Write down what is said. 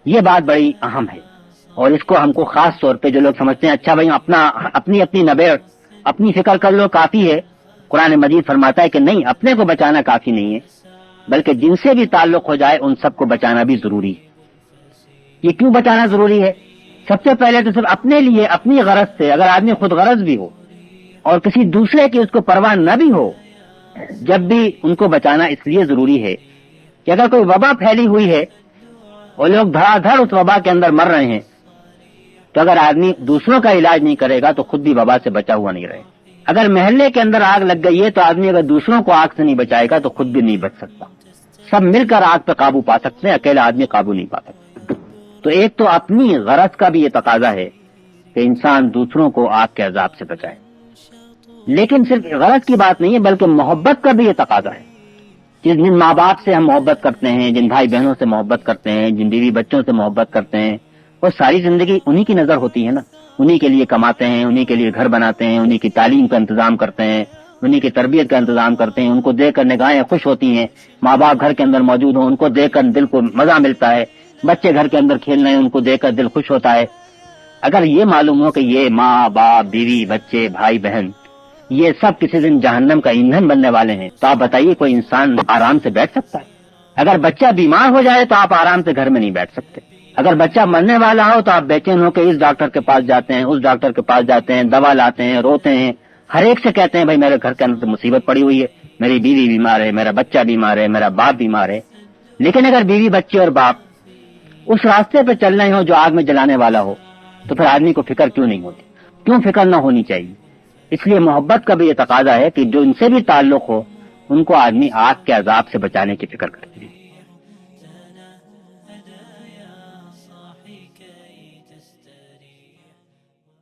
یہ بات بڑی اہم ہے، اور اس کو ہم کو خاص طور پہ جو لوگ سمجھتے ہیں اچھا بھائی اپنی نبے اپنی فکر کر لو کافی ہے، قرآن مجید فرماتا ہے کہ نہیں، اپنے کو بچانا کافی نہیں ہے، بلکہ جن سے بھی تعلق ہو جائے ان سب کو بچانا بھی ضروری ہے۔ یہ کیوں بچانا ضروری ہے؟ سب سے پہلے تو صرف اپنے لیے، اپنی غرض سے، اگر آدمی خود غرض بھی ہو اور کسی دوسرے کی اس کو پرواہ نہ بھی ہو، جب بھی ان کو بچانا اس لیے ضروری ہے کہ اگر کوئی وبا پھیلی ہوئی ہے اور لوگ دھڑا دھڑ اس وبا کے اندر مر رہے ہیں، تو اگر آدمی دوسروں کا علاج نہیں کرے گا تو خود بھی وبا سے بچا ہوا نہیں رہے گا۔ اگر محلے کے اندر آگ لگ گئی ہے تو آدمی اگر دوسروں کو آگ سے نہیں بچائے گا تو خود بھی نہیں بچ سکتا۔ سب مل کر آگ پہ قابو پا سکتے ہیں، اکیلا آدمی قابو نہیں پا سکتا۔ تو ایک تو اپنی غرض کا بھی یہ تقاضا ہے کہ انسان دوسروں کو آگ کے عذاب سے بچائے، لیکن صرف غرض کی بات نہیں ہے بلکہ محبت کا بھی یہ تقاضا ہے۔ جن ماں باپ سے ہم محبت کرتے ہیں، جن بھائی بہنوں سے محبت کرتے ہیں، جن بیوی بچوں سے محبت کرتے ہیں، وہ ساری زندگی انہی کی نظر ہوتی ہے نا، انہی کے لیے کماتے ہیں، انہی کے لیے گھر بناتے ہیں، انہی کی تعلیم کا انتظام کرتے ہیں، انہی کی تربیت کا انتظام کرتے ہیں، ان کو دیکھ کر نگاہیں خوش ہوتی ہیں، ماں باپ گھر کے اندر موجود ہوں ان کو دیکھ کر دل کو مزہ ملتا ہے، بچے گھر کے اندر کھیل رہے ہیں ان کو دیکھ کر دل خوش ہوتا ہے۔ اگر یہ معلوم ہو کہ یہ ماں باپ بیوی بچے بھائی بہن یہ سب کسی دن جہنم کا ایندھن بننے والے ہیں، تو آپ بتائیے کوئی انسان آرام سے بیٹھ سکتا ہے؟ اگر بچہ بیمار ہو جائے تو آپ آرام سے گھر میں نہیں بیٹھ سکتے، اگر بچہ مرنے والا ہو تو آپ بے چین ہو کہ اس ڈاکٹر کے پاس جاتے ہیں، اس ڈاکٹر کے پاس جاتے ہیں، دوا لاتے ہیں، روتے ہیں، ہر ایک سے کہتے ہیں بھائی میرے گھر کے اندر تو مصیبت پڑی ہوئی ہے، میری بیوی بیمار ہے، میرا بچہ بیمار ہے، میرا باپ بیمار ہے۔ لیکن اگر بیوی بچے اور باپ اس راستے پہ چل رہے ہو جو آگ میں جلانے والا ہو تو پھر آدمی کو فکر کیوں نہیں ہوتی؟ کیوں فکر نہ ہونی چاہیے؟ اس لیے محبت کا بھی یہ تقاضا ہے کہ جو ان سے بھی تعلق ہو ان کو آدمی آگ کے عذاب سے بچانے کی فکر کرے۔